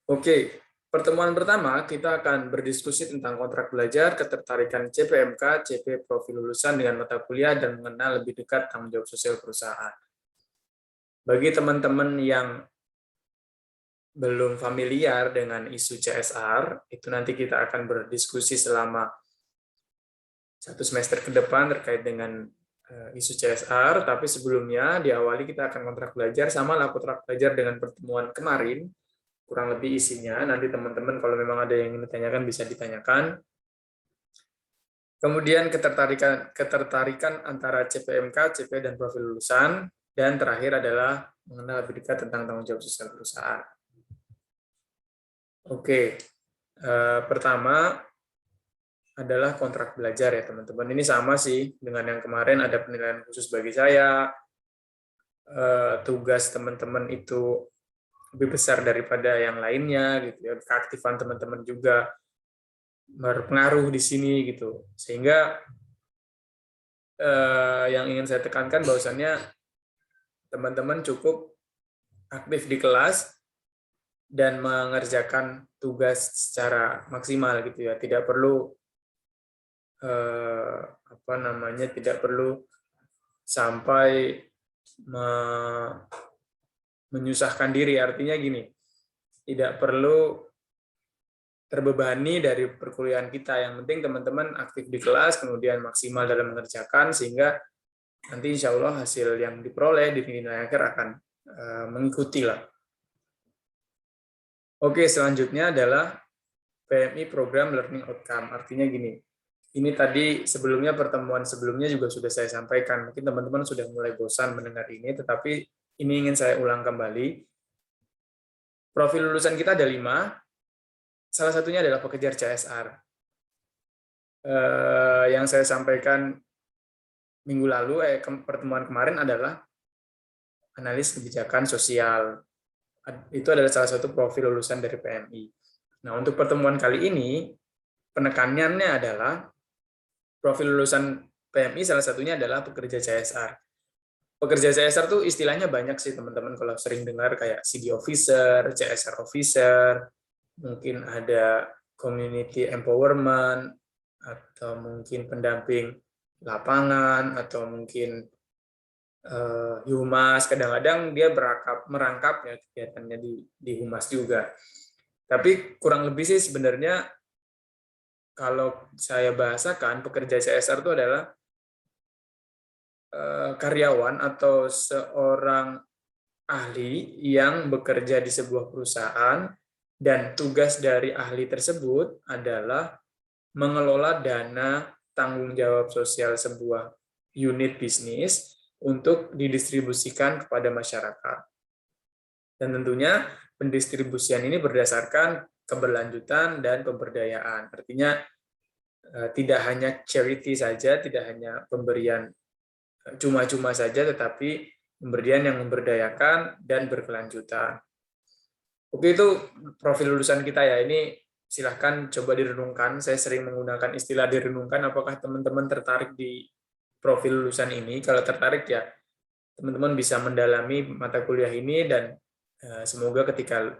Oke, pertemuan pertama kita akan berdiskusi tentang kontrak belajar, ketertarikan CPMK, CP profil lulusan dengan mata kuliah, dan mengenal lebih dekat tanggung jawab sosial perusahaan. Bagi teman-teman yang belum familiar dengan isu CSR, itu nanti kita akan berdiskusi selama 1 semester ke depan terkait dengan isu CSR, tapi sebelumnya diawali kita akan kontrak belajar, sama lah kontrak belajar dengan pertemuan kemarin, kurang lebih isinya. Nanti teman-teman kalau memang ada yang ingin ditanyakan bisa ditanyakan. Kemudian ketertarikan antara CPMK, CP, dan profil lulusan. Dan terakhir adalah mengenal lebih dekat tentang tanggung jawab sosial perusahaan. Oke, pertama adalah kontrak belajar ya teman-teman. Ini sama sih dengan yang kemarin, ada penilaian khusus bagi saya. Tugas teman-teman itu lebih besar daripada yang lainnya gitu ya. Keaktifan teman-teman juga berpengaruh di sini gitu. Sehingga yang ingin saya tekankan bahwasannya teman-teman cukup aktif di kelas dan mengerjakan tugas secara maksimal gitu ya. Tidak perlu tidak perlu sampai menyusahkan diri. Artinya gini, tidak perlu terbebani dari perkuliahan kita. Yang penting teman-teman aktif di kelas, kemudian maksimal dalam mengerjakan, sehingga nanti insya Allah hasil yang diperoleh di nilai akhir akan mengikuti lah. Oke, selanjutnya adalah PMI Program Learning Outcome. Artinya gini, ini tadi sebelumnya pertemuan sebelumnya juga sudah saya sampaikan. Mungkin teman-teman sudah mulai bosan mendengar ini, tetapi ini ingin saya ulang kembali. Profil lulusan kita ada 5, salah satunya adalah pekejar CSR. Yang saya sampaikan minggu lalu, pertemuan kemarin adalah analis kebijakan sosial. Itu adalah salah satu profil lulusan dari PMI. Nah, untuk pertemuan kali ini, penekanannya adalah profil lulusan PMI salah satunya adalah pekerja CSR. Pekerja CSR tuh istilahnya banyak sih teman-teman, kalau sering dengar kayak CD officer, CSR officer, mungkin ada community empowerment, atau mungkin pendamping lapangan, atau mungkin humas. Kadang-kadang dia merangkap ya kegiatannya di humas juga. Tapi kurang lebih sih sebenarnya kalau saya bahasakan, pekerja CSR itu adalah karyawan atau seorang ahli yang bekerja di sebuah perusahaan, dan tugas dari ahli tersebut adalah mengelola dana tanggung jawab sosial sebuah unit bisnis untuk didistribusikan kepada masyarakat. Dan tentunya pendistribusian ini berdasarkan keberlanjutan dan pemberdayaan. Artinya tidak hanya charity saja, tidak hanya pemberian cuma-cuma saja, tetapi pemberian yang memberdayakan dan berkelanjutan. Oke, itu profil lulusan kita ya. Ini silahkan coba direnungkan. Saya sering menggunakan istilah direnungkan. Apakah teman-teman tertarik di profil lulusan ini? Kalau tertarik ya, teman-teman bisa mendalami mata kuliah ini, dan semoga ketika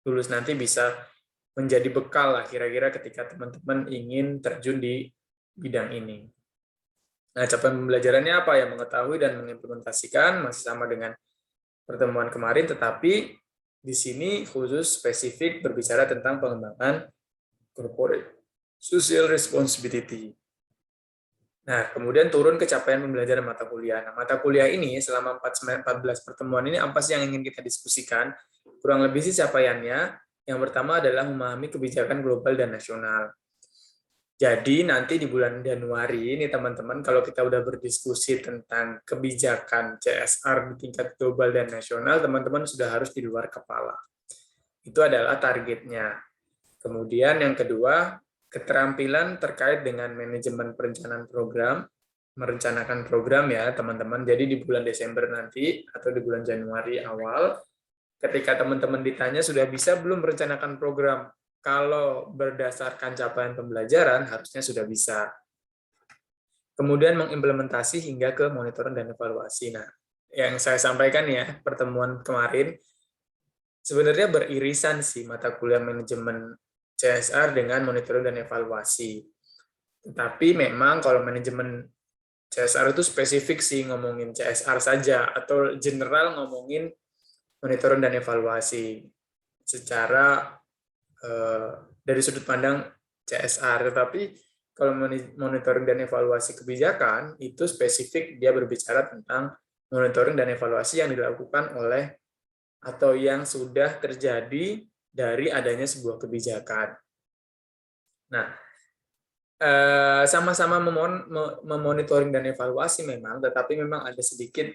lulus nanti bisa menjadi bekal lah kira-kira ketika teman-teman ingin terjun di bidang ini. Nah, capaian pembelajarannya apa ya? Mengetahui dan mengimplementasikan, masih sama dengan pertemuan kemarin, tetapi di sini khusus spesifik berbicara tentang pengembangan corporate social responsibility. Nah, kemudian turun ke capaian pembelajaran mata kuliah. Nah, mata kuliah ini selama 14 pertemuan ini apa sih yang ingin kita diskusikan? Kurang lebih sih capaiannya. Yang pertama adalah memahami kebijakan global dan nasional. Jadi nanti di bulan Januari ini teman-teman, kalau kita udah berdiskusi tentang kebijakan CSR di tingkat global dan nasional, teman-teman sudah harus di luar kepala. Itu adalah targetnya. Kemudian yang kedua, keterampilan terkait dengan manajemen perencanaan program, merencanakan program ya teman-teman. Jadi di bulan Desember nanti atau di bulan Januari awal, ketika teman-teman ditanya sudah bisa belum merencanakan program, kalau berdasarkan capaian pembelajaran harusnya sudah bisa. Kemudian mengimplementasi hingga ke monitoring dan evaluasi. Nah, yang saya sampaikan ya pertemuan kemarin, sebenarnya beririsan sih mata kuliah manajemen CSR dengan monitoring dan evaluasi. Tetapi memang kalau manajemen CSR itu spesifik sih ngomongin CSR saja, atau general ngomongin monitoring dan evaluasi secara dari sudut pandang CSR. Tetapi kalau monitoring dan evaluasi kebijakan itu spesifik, dia berbicara tentang monitoring dan evaluasi yang dilakukan oleh atau yang sudah terjadi dari adanya sebuah kebijakan. Nah, sama-sama memonitoring dan evaluasi memang, tetapi memang ada sedikit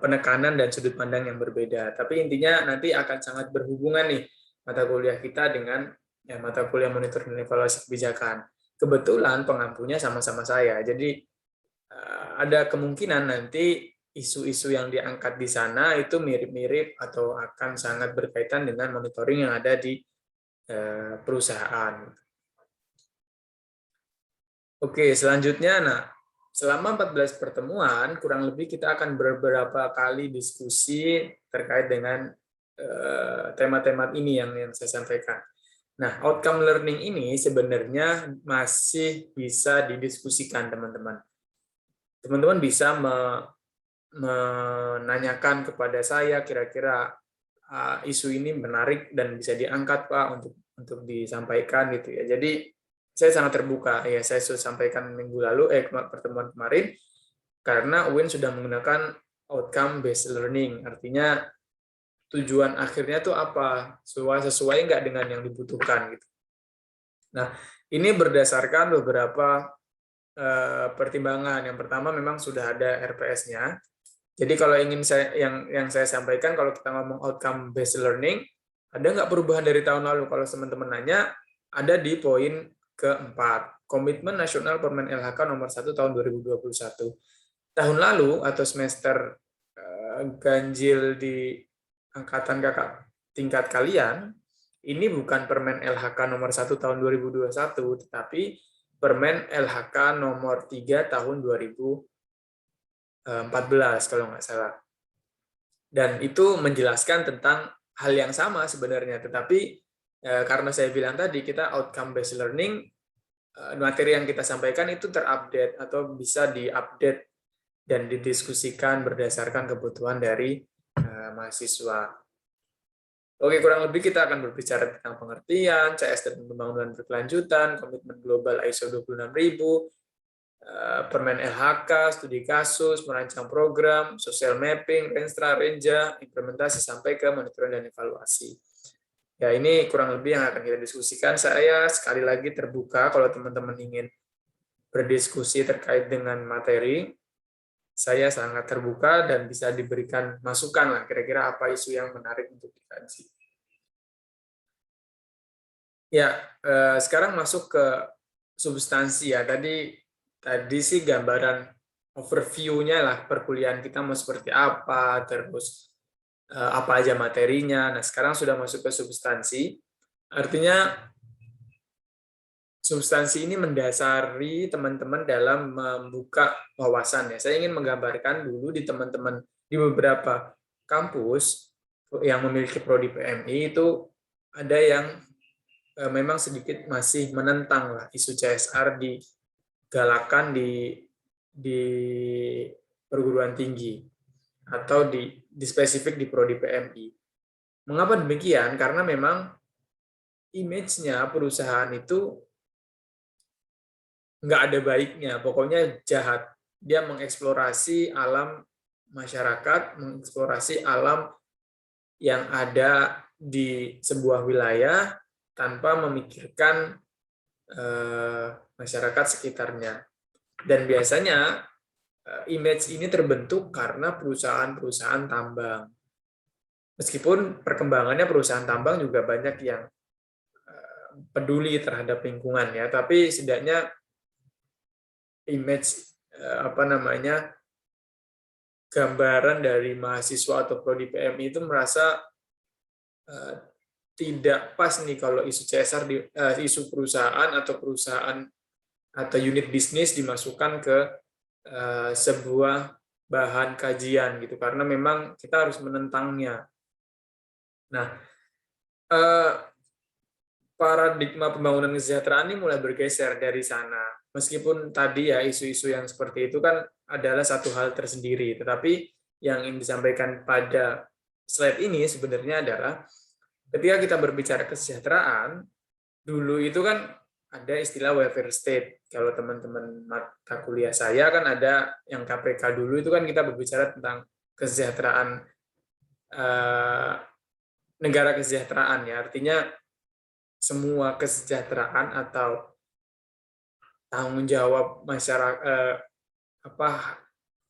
penekanan dan sudut pandang yang berbeda. Tapi intinya nanti akan sangat berhubungan nih mata kuliah kita dengan mata kuliah monitoring dan evaluasi kebijakan. Kebetulan pengampunya sama-sama saya, jadi ada kemungkinan nanti isu-isu yang diangkat di sana itu mirip-mirip atau akan sangat berkaitan dengan monitoring yang ada di perusahaan. Oke, selanjutnya, nah, selama 14 pertemuan, kurang lebih kita akan beberapa kali diskusi terkait dengan tema-tema ini yang saya sampaikan. Nah, outcome learning ini sebenarnya masih bisa didiskusikan, teman-teman. Teman-teman bisa menanyakan kepada saya kira-kira isu ini menarik dan bisa diangkat, Pak, untuk disampaikan gitu ya. Jadi saya sangat terbuka ya, saya sudah sampaikan minggu lalu pertemuan kemarin, karena UIN sudah menggunakan outcome based learning, artinya tujuan akhirnya tuh apa, sesuai nggak dengan yang dibutuhkan gitu. Nah, ini berdasarkan beberapa pertimbangan. Yang pertama memang sudah ada RPS-nya. Jadi kalau ingin yang saya sampaikan, kalau kita ngomong outcome based learning, ada nggak perubahan dari tahun lalu? Kalau teman-teman nanya, ada di poin keempat, Komitmen Nasional Permen LHK nomor 1 tahun 2021. Tahun lalu atau semester ganjil di angkatan kakak tingkat kalian, ini bukan Permen LHK nomor 1 tahun 2021, tetapi Permen LHK nomor 3 tahun 2014 kalau nggak salah. Dan itu menjelaskan tentang hal yang sama sebenarnya, tetapi karena saya bilang tadi kita outcome based learning, materi yang kita sampaikan itu terupdate atau bisa diupdate dan didiskusikan berdasarkan kebutuhan dari mahasiswa. Oke, kurang lebih kita akan berbicara tentang pengertian, CS dan pembangunan berkelanjutan, komitmen global ISO 26000, Permen LHK, studi kasus, merancang program, social mapping, Renstra, Renja, implementasi sampai ke monitoring dan evaluasi. Ya, ini kurang lebih yang akan kita diskusikan. Saya sekali lagi terbuka kalau teman-teman ingin berdiskusi terkait dengan materi. Saya sangat terbuka dan bisa diberikan masukan lah, kira-kira apa isu yang menarik untuk dikaji. Ya, sekarang masuk ke substansi ya. Tadi sih gambaran overview-nya lah, perkuliahan kita mau seperti apa, terus apa aja materinya. Nah, sekarang sudah masuk ke substansi. Artinya substansi ini mendasari teman-teman dalam membuka wawasan ya. Saya ingin menggambarkan dulu di teman-teman di beberapa kampus yang memiliki prodi PMI itu ada yang memang sedikit masih menentang lah isu CSR digalakan di perguruan tinggi atau di spesifik di prodi PMI. Mengapa demikian? Karena memang image-nya perusahaan itu nggak ada baiknya, pokoknya jahat. Dia mengeksplorasi alam masyarakat, mengeksplorasi alam yang ada di sebuah wilayah tanpa memikirkan masyarakat sekitarnya. Dan biasanya image ini terbentuk karena perusahaan-perusahaan tambang. Meskipun perkembangannya perusahaan tambang juga banyak yang peduli terhadap lingkungan ya, tapi setidaknya image gambaran dari mahasiswa atau prodi PMI itu merasa tidak pas nih kalau isu CSR isu perusahaan atau unit bisnis dimasukkan ke sebuah bahan kajian gitu, karena memang kita harus menentangnya. Nah, eh, paradigma pembangunan kesejahteraan ini mulai bergeser dari sana. Meskipun tadi ya isu-isu yang seperti itu kan adalah satu hal tersendiri, tetapi yang ingin disampaikan pada slide ini sebenarnya adalah ketika kita berbicara kesejahteraan, dulu itu kan ada istilah welfare state. Kalau teman-teman mata kuliah saya kan ada yang KPK dulu itu kan kita berbicara tentang kesejahteraan, eh, negara kesejahteraan ya. Artinya semua kesejahteraan atau tanggung jawab masyarakat, apa,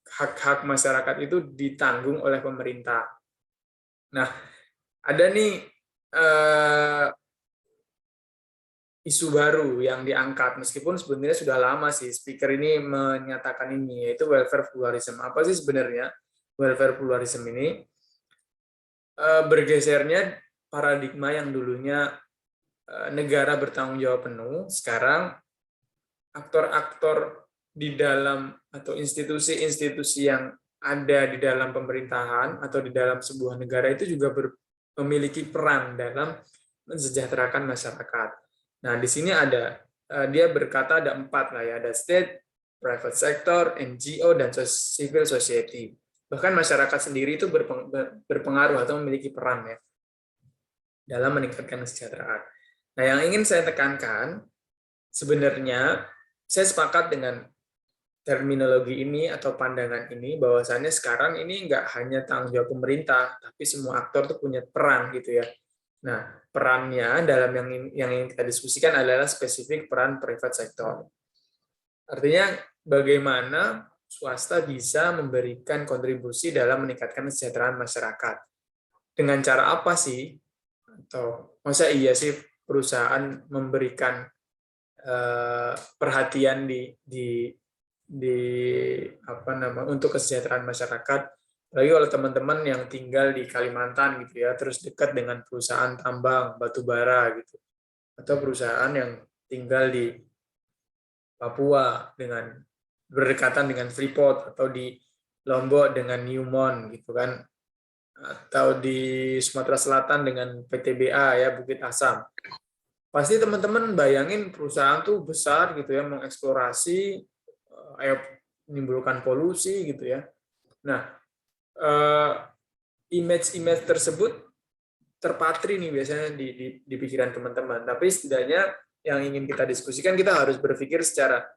hak-hak masyarakat itu ditanggung oleh pemerintah. Nah, ada nih isu baru yang diangkat, meskipun sebenarnya sudah lama sih speaker ini menyatakan ini, yaitu welfare pluralism. Apa sih sebenarnya welfare pluralism ini? Bergesernya paradigma yang dulunya negara bertanggung jawab penuh, sekarang aktor-aktor di dalam atau institusi-institusi yang ada di dalam pemerintahan atau di dalam sebuah negara itu juga memiliki peran dalam mensejahterakan masyarakat. Nah, di sini ada, dia berkata ada 4 lah ya, ada state, private sector, NGO, dan civil society. Bahkan masyarakat sendiri itu berpengaruh atau memiliki peran ya dalam meningkatkan kesejahteraan. Nah, yang ingin saya tekankan, sebenarnya saya sepakat dengan terminologi ini atau pandangan ini, bahwasannya sekarang ini nggak hanya tanggung jawab pemerintah, tapi semua aktor tuh punya peran gitu ya. Nah, perannya dalam yang ingin kita diskusikan adalah spesifik peran private sector. Artinya bagaimana swasta bisa memberikan kontribusi dalam meningkatkan kesejahteraan masyarakat. Dengan cara apa sih? Atau masa iya sih perusahaan memberikan perhatian di apa nama untuk kesejahteraan masyarakat, lagi kalau teman-teman yang tinggal di Kalimantan gitu ya, terus dekat dengan perusahaan tambang batu bara gitu, atau perusahaan yang tinggal di Papua dengan berdekatan dengan Freeport, atau di Lombok dengan Newmont gitu kan, atau di Sumatera Selatan dengan PTBA ya, Bukit Asam. Pasti teman-teman bayangin perusahaan tuh besar gitu ya, mengeksplorasi, menimbulkan polusi gitu ya. Nah, image-image tersebut terpatri nih biasanya di pikiran teman-teman. Tapi setidaknya yang ingin kita diskusikan, kita harus berpikir secara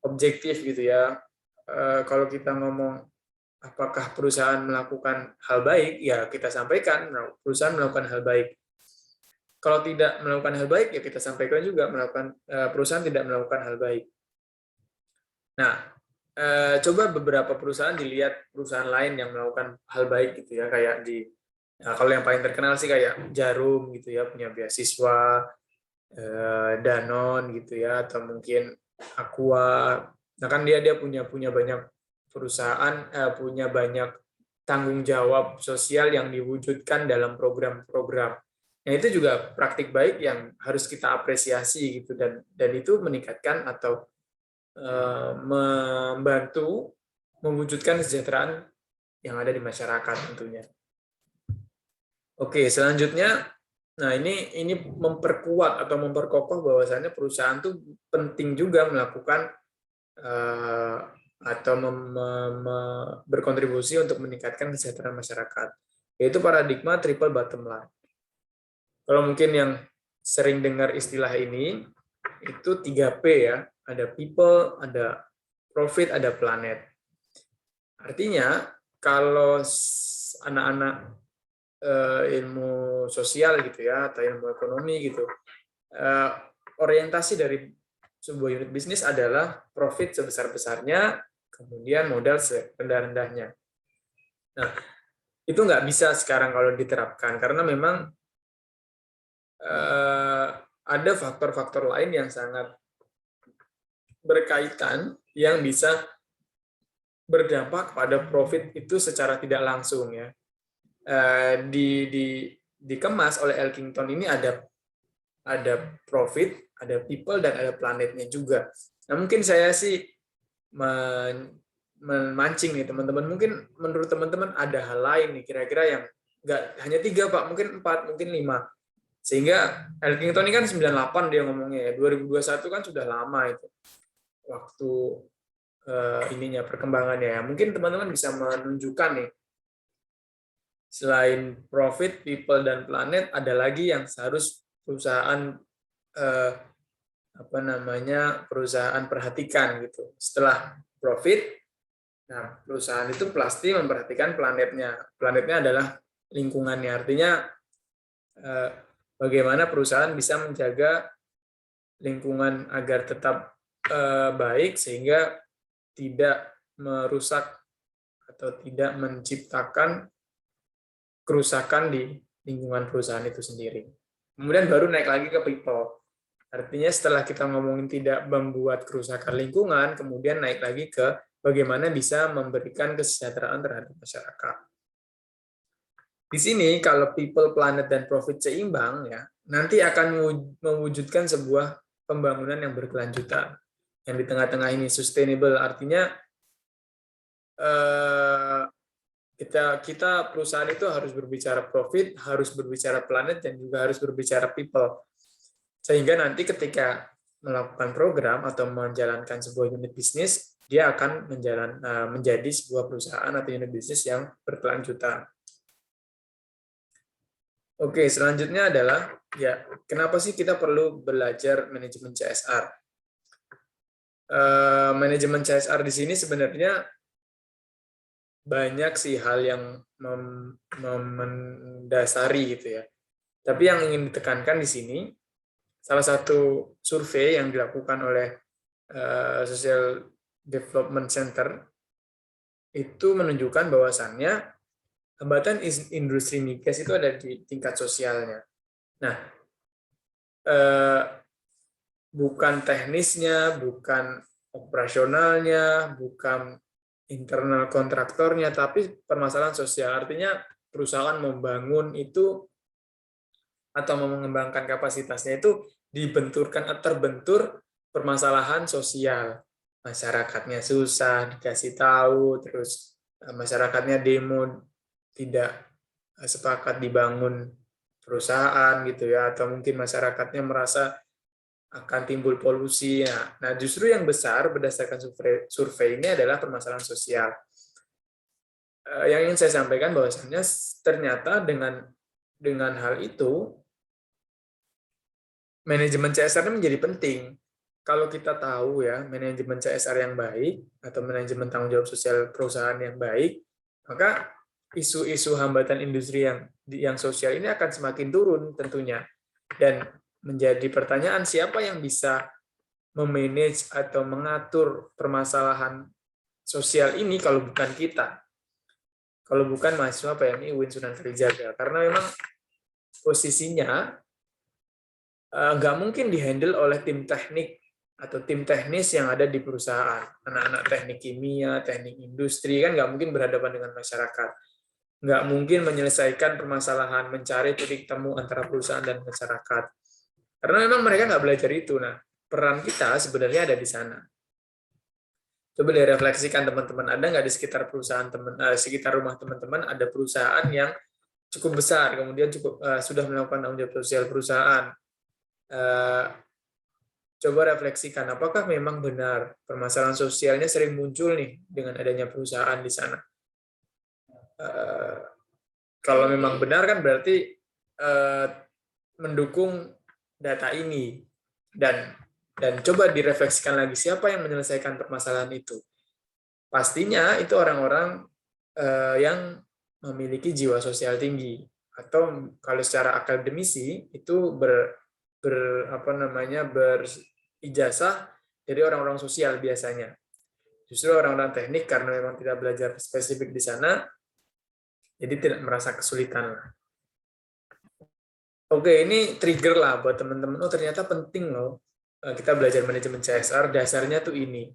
objektif gitu ya. Kalau kita ngomong apakah perusahaan melakukan hal baik, ya kita sampaikan perusahaan melakukan hal baik. Kalau tidak melakukan hal baik, ya kita sampaikan juga perusahaan tidak melakukan hal baik. Nah, coba beberapa perusahaan dilihat perusahaan lain yang melakukan hal baik gitu ya, kayak kalau yang paling terkenal sih kayak Jarum gitu ya, punya beasiswa, Danone gitu ya, atau mungkin Aqua. Nah kan dia punya banyak perusahaan, punya banyak tanggung jawab sosial yang diwujudkan dalam program-program. Nah itu juga praktik baik yang harus kita apresiasi gitu, dan itu meningkatkan atau membantu mewujudkan kesejahteraan yang ada di masyarakat tentunya. Oke, selanjutnya, nah ini memperkuat atau memperkokoh bahwasannya perusahaan tuh penting juga melakukan atau berkontribusi untuk meningkatkan kesejahteraan masyarakat, yaitu paradigma triple bottom line. Kalau mungkin yang sering dengar istilah ini, itu 3P ya, ada people, ada profit, ada planet. Artinya, kalau anak-anak ilmu sosial gitu ya, atau ilmu ekonomi gitu, orientasi dari sebuah unit bisnis adalah profit sebesar-besarnya, kemudian modal serendah-rendahnya. Nah, itu nggak bisa sekarang kalau diterapkan, karena memang ada faktor-faktor lain yang sangat berkaitan yang bisa berdampak pada profit itu secara tidak langsung ya. Dikemas oleh Elkington ini ada profit, ada people, dan ada planetnya juga. Nah, mungkin saya sih memancing nih teman-teman. Mungkin menurut teman-teman ada hal lain nih kira-kira yang nggak hanya 3 Pak, mungkin 4, mungkin 5. Sehingga Elkington ini kan 98 dia ngomongnya ya, 2021 kan sudah lama itu waktu ininya perkembangannya ya. Mungkin teman-teman bisa menunjukkan nih, selain profit, people, dan planet, ada lagi yang seharus perusahaan perusahaan perhatikan gitu. Setelah profit, nah perusahaan itu pasti memperhatikan planetnya. Planetnya adalah lingkungannya. Artinya bagaimana perusahaan bisa menjaga lingkungan agar tetap baik sehingga tidak merusak atau tidak menciptakan kerusakan di lingkungan perusahaan itu sendiri. Kemudian baru naik lagi ke people. Artinya setelah kita ngomongin tidak membuat kerusakan lingkungan, kemudian naik lagi ke bagaimana bisa memberikan kesejahteraan terhadap masyarakat. Di sini kalau people, planet, dan profit seimbang, ya nanti akan mewujudkan sebuah pembangunan yang berkelanjutan. Yang di tengah-tengah ini sustainable, artinya kita perusahaan itu harus berbicara profit, harus berbicara planet, dan juga harus berbicara people. Sehingga nanti ketika melakukan program atau menjalankan sebuah unit bisnis, dia akan menjadi sebuah perusahaan atau unit bisnis yang berkelanjutan. Oke, selanjutnya adalah ya kenapa sih kita perlu belajar manajemen CSR? Manajemen CSR di sini sebenarnya banyak sih hal yang mendasari gitu ya. Tapi yang ingin ditekankan di sini, salah satu survei yang dilakukan oleh Social Development Center itu menunjukkan bahwasannya hambatan industri migas itu ada di tingkat sosialnya. Nah, bukan teknisnya, bukan operasionalnya, bukan internal kontraktornya, tapi permasalahan sosial. Artinya perusahaan membangun itu atau mengembangkan kapasitasnya itu terbentur permasalahan sosial. Masyarakatnya susah, dikasih tahu, terus masyarakatnya demo, tidak sepakat dibangun perusahaan gitu ya, atau mungkin masyarakatnya merasa akan timbul polusi. Nah, justru yang besar berdasarkan survei ini adalah permasalahan sosial. Yang ingin saya sampaikan bahwasannya ternyata dengan hal itu manajemen CSR ini menjadi penting. Kalau kita tahu ya manajemen CSR yang baik atau manajemen tanggung jawab sosial perusahaan yang baik, maka isu-isu hambatan industri yang sosial ini akan semakin turun tentunya. Dan menjadi pertanyaan siapa yang bisa memanage atau mengatur permasalahan sosial ini kalau bukan kita. Kalau bukan mahasiswa PMI UIN Sunan Kalijaga. Karena memang posisinya nggak mungkin dihandle oleh tim teknik atau tim teknis yang ada di perusahaan. Anak-anak teknik kimia, teknik industri, kan nggak mungkin berhadapan dengan masyarakat. Nggak mungkin menyelesaikan permasalahan, mencari titik temu antara perusahaan dan masyarakat. Karena memang mereka nggak belajar itu. Nah, peran kita sebenarnya ada di sana. Coba direfleksikan teman-teman, ada nggak di sekitar perusahaan sekitar rumah teman-teman ada perusahaan yang cukup besar, kemudian sudah melakukan tanggung jawab sosial perusahaan. Coba refleksikan, apakah memang benar permasalahan sosialnya sering muncul nih dengan adanya perusahaan di sana. Kalau memang benar kan berarti mendukung data ini, dan coba direfleksikan lagi siapa yang menyelesaikan permasalahan itu. Pastinya itu orang-orang yang memiliki jiwa sosial tinggi, atau kalau secara akademisi itu berijazah dari orang-orang sosial biasanya. Justru orang-orang teknik karena memang tidak belajar spesifik di sana, jadi tidak merasa kesulitan. Oke, ini trigger lah buat teman-teman. Oh, ternyata penting loh kita belajar manajemen CSR, dasarnya tuh ini.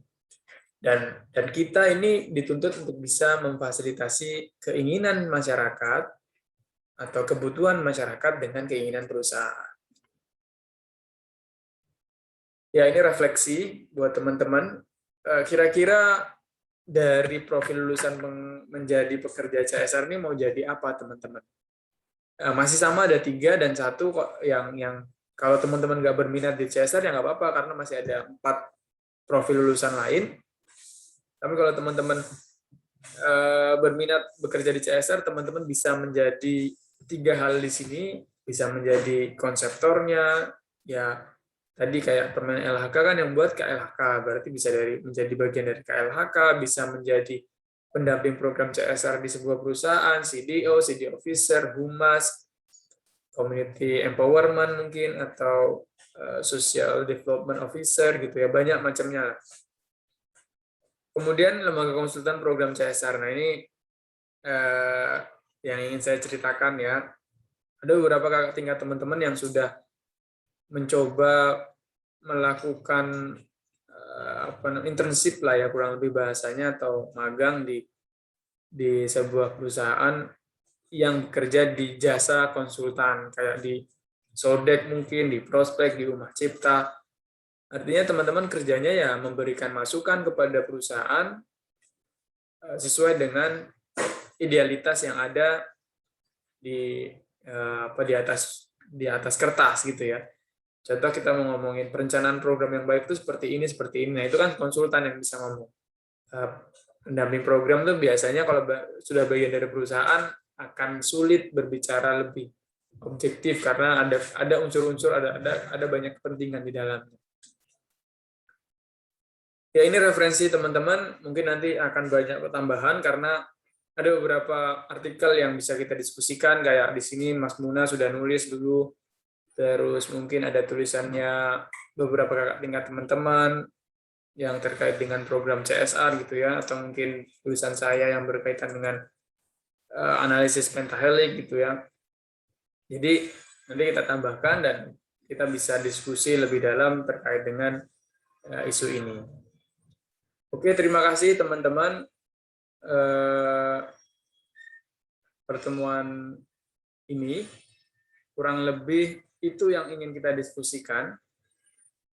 Dan kita ini dituntut untuk bisa memfasilitasi keinginan masyarakat atau kebutuhan masyarakat dengan keinginan perusahaan. Ya, ini refleksi buat teman-teman. Kira-kira dari profil lulusan menjadi pekerja CSR ini mau jadi apa, teman-teman? Masih sama, ada 3 dan 1 kok yang kalau teman-teman nggak berminat di CSR ya nggak apa-apa, karena masih ada 4 profil lulusan lain. Tapi kalau teman-teman berminat bekerja di CSR, teman-teman bisa menjadi 3 hal di sini, bisa menjadi konseptornya, ya tadi kayak teman LHK kan yang buat KLHK, berarti bisa menjadi bagian dari KLHK, bisa menjadi pendamping program CSR di sebuah perusahaan, CDO, CD Officer, Humas, Community Empowerment mungkin, atau Social Development Officer gitu ya, banyak macamnya. Kemudian lembaga konsultan program CSR. Nah ini yang ingin saya ceritakan ya. Ada beberapa kakak tingkat teman-teman yang sudah mencoba melakukan internship lah ya, kurang lebih bahasanya, atau magang di sebuah perusahaan yang bekerja di jasa konsultan, kayak di Sodek mungkin, di Prospek, di Rumah Cipta. Artinya teman-teman kerjanya ya memberikan masukan kepada perusahaan sesuai dengan idealitas yang ada di di atas kertas gitu ya. Contoh kita mau ngomongin perencanaan program yang baik itu seperti ini, seperti ini. Nah, itu kan konsultan yang bisa ngomong. Pendamping program tuh biasanya kalau sudah bagian dari perusahaan akan sulit berbicara lebih objektif karena ada unsur-unsur, ada banyak kepentingan di dalamnya. Ya ini referensi teman-teman, mungkin nanti akan banyak tambahan karena ada beberapa artikel yang bisa kita diskusikan, kayak di sini Mas Muna sudah nulis dulu, terus mungkin ada tulisannya beberapa kakak tingkat teman-teman yang terkait dengan program CSR gitu ya, atau mungkin tulisan saya yang berkaitan dengan analisis pentahelix gitu ya. Jadi nanti kita tambahkan dan kita bisa diskusi lebih dalam terkait dengan isu ini. Oke, terima kasih teman-teman. Pertemuan ini kurang lebih itu yang ingin kita diskusikan.